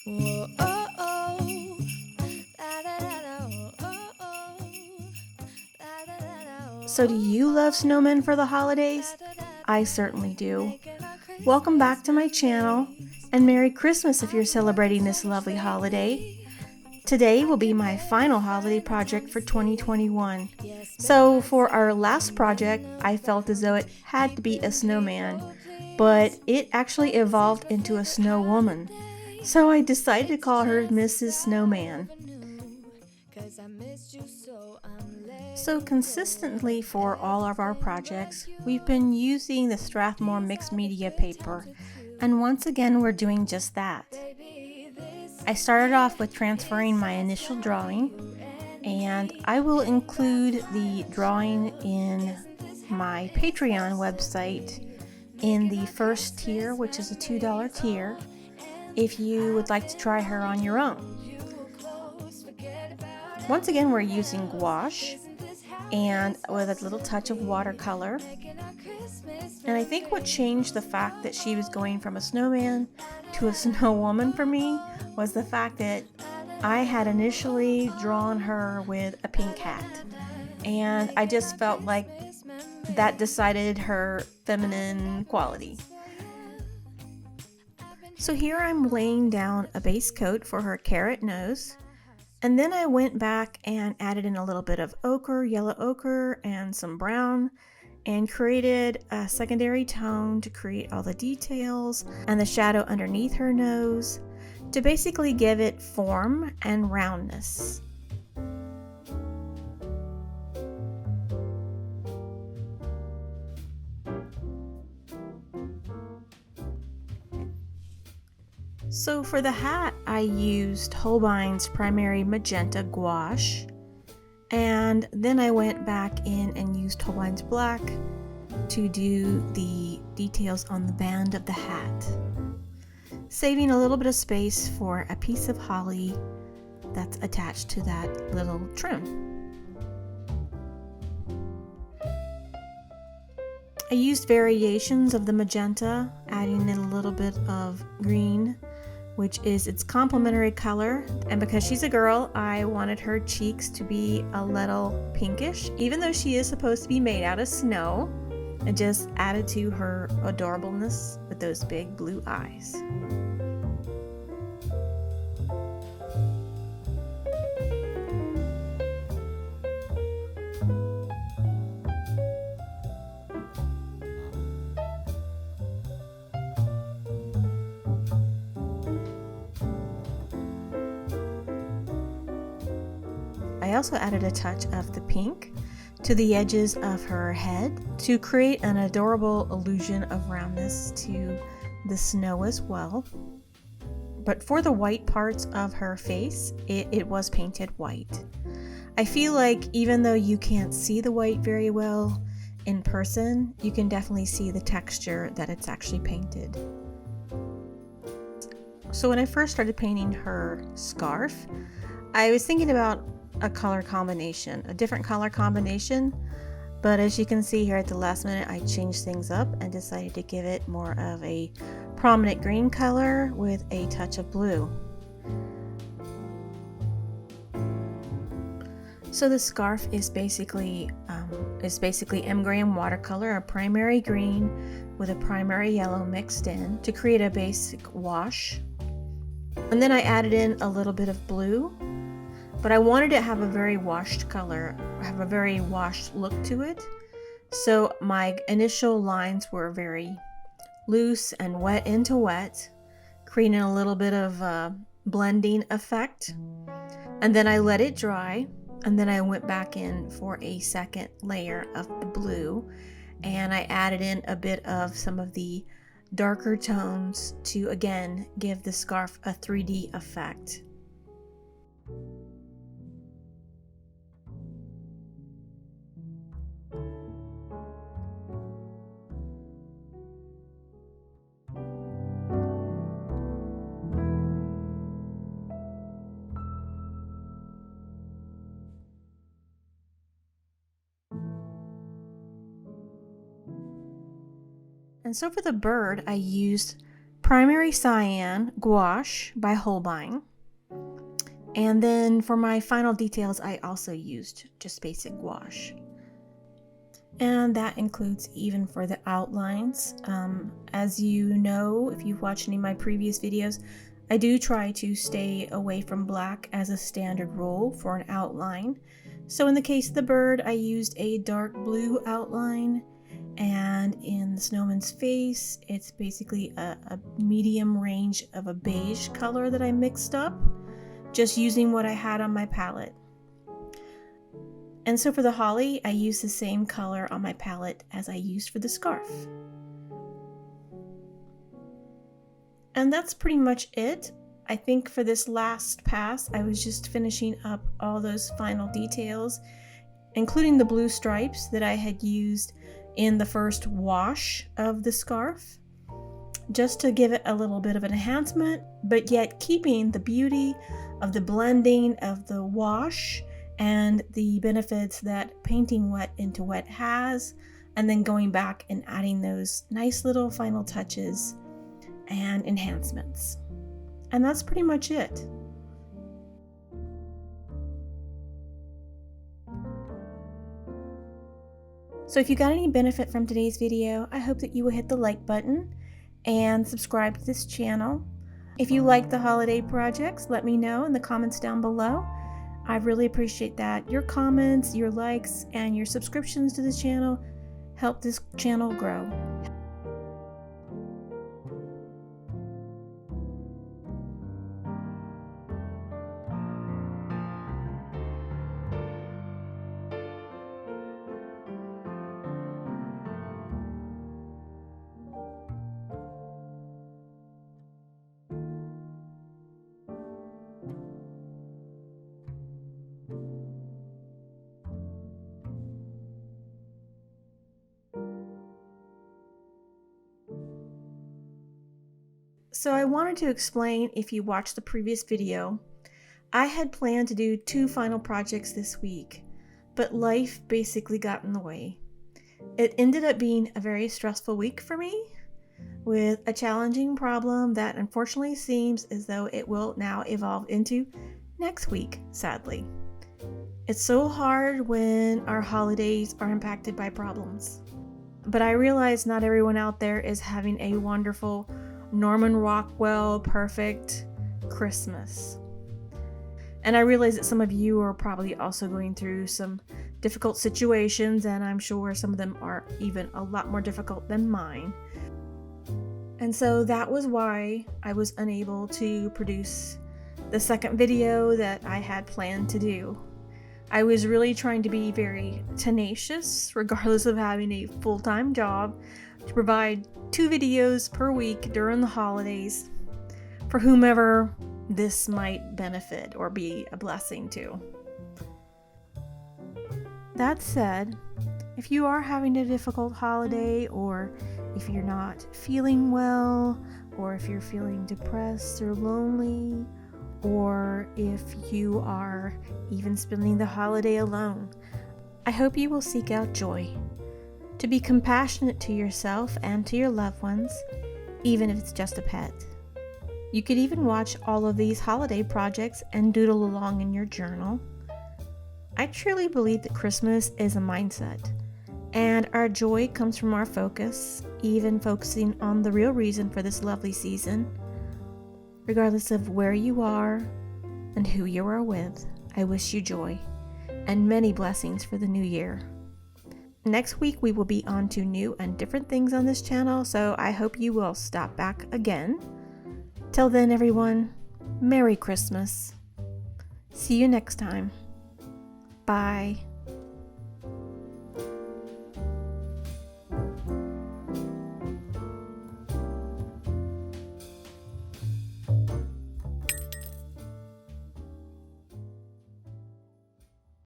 Whoa, oh, oh. La, la, la, la, oh, oh. La, la, la, la, So do you love snowmen for the holidays? I certainly do. Welcome back to my channel, and Merry Christmas if you're celebrating this lovely holiday. Today will be my final holiday project for 2021. So for our last project, I felt as though it had to be a snowman, but it actually evolved into a snow woman. So I decided to call her Mrs. Snowman. So consistently for all of our projects, we've been using the Strathmore Mixed Media paper, and once again we're doing just that. I started off with transferring my initial drawing, and I will include the drawing in my Patreon website in the first tier, which is a $2 tier, if you would like to try her on your own. Once again, we're using gouache and with a little touch of watercolor. And I think what changed the fact that she was going from a snowman to a snow woman for me was the fact that I had initially drawn her with a pink hat. And I just felt like that decided her feminine quality. So here I'm laying down a base coat for her carrot nose. And then I went back and added in a little bit of ochre, yellow ochre, and some brown, and created a secondary tone to create all the details and the shadow underneath her nose to basically give it form and roundness. So for the hat, I used Holbein's primary magenta gouache, and then I went back in and used Holbein's black to do the details on the band of the hat, saving a little bit of space for a piece of holly that's attached to that little trim. I used variations of the magenta, adding in a little bit of green, which is its complementary color, and because she's a girl, I wanted her cheeks to be a little pinkish, even though she is supposed to be made out of snow. It just added to her adorableness with those big blue eyes. I also added a touch of the pink to the edges of her head to create an adorable illusion of roundness to the snow as well. But for the white parts of her face, it was painted white. I feel like even though you can't see the white very well in person, you can definitely see the texture that it's actually painted. So when I first started painting her scarf, I was thinking about a different color combination, but as you can see here at the last minute, I changed things up and decided to give it more of a prominent green color with a touch of blue. So the scarf is basically M-Graham watercolor, a primary green with a primary yellow mixed in to create a basic wash. And then I added in a little bit of blue, but I wanted it to have a very washed color, have a very washed look to it. So my initial lines were very loose and wet into wet, creating a little bit of a blending effect. And then I let it dry, and then I went back in for a second layer of the blue, and I added in a bit of some of the darker tones to again give the scarf a 3D effect. And so for the bird, I used primary cyan gouache by Holbein. And then for my final details, I also used just basic gouache. And that includes even for the outlines. As you know, if you've watched any of my previous videos, I do try to stay away from black as a standard rule for an outline. So in the case of the bird, I used a dark blue outline, and in the snowman's face, it's basically a medium range of a beige color that I mixed up, just using what I had on my palette. And so for the holly, I used the same color on my palette as I used for the scarf. And that's pretty much it. I think for this last pass, I was just finishing up all those final details, including the blue stripes that I had used in the first wash of the scarf, just to give it a little bit of an enhancement, but yet keeping the beauty of the blending of the wash and the benefits that painting wet into wet has, and then going back and adding those nice little final touches and enhancements. And that's pretty much it. So if you got any benefit from today's video, I hope that you will hit the like button and subscribe to this channel. If you like the holiday projects, let me know in the comments down below. I really appreciate that. Your comments, your likes, and your subscriptions to this channel help this channel grow. So I wanted to explain, if you watched the previous video, I had planned to do 2 final projects this week, but life basically got in the way. It ended up being a very stressful week for me, with a challenging problem that unfortunately seems as though it will now evolve into next week, sadly. It's so hard when our holidays are impacted by problems. But I realize not everyone out there is having a wonderful Norman Rockwell perfect Christmas. And I realize that some of you are probably also going through some difficult situations, and I'm sure some of them are even a lot more difficult than mine. And so that was why I was unable to produce the second video that I had planned to do. I was really trying to be very tenacious, regardless of having a full-time job, to provide 2 videos per week during the holidays for whomever this might benefit or be a blessing to. That said, if you are having a difficult holiday, or if you're not feeling well, or if you're feeling depressed or lonely, or if you are even spending the holiday alone, I hope you will seek out joy. To be compassionate to yourself and to your loved ones, even if it's just a pet. You could even watch all of these holiday projects and doodle along in your journal. I truly believe that Christmas is a mindset, and our joy comes from our focus, even focusing on the real reason for this lovely season. Regardless of where you are and who you are with, I wish you joy and many blessings for the new year. Next week we will be on to new and different things on this channel, so I hope you will stop back again. Till then, everyone, Merry Christmas. See you next time. Bye.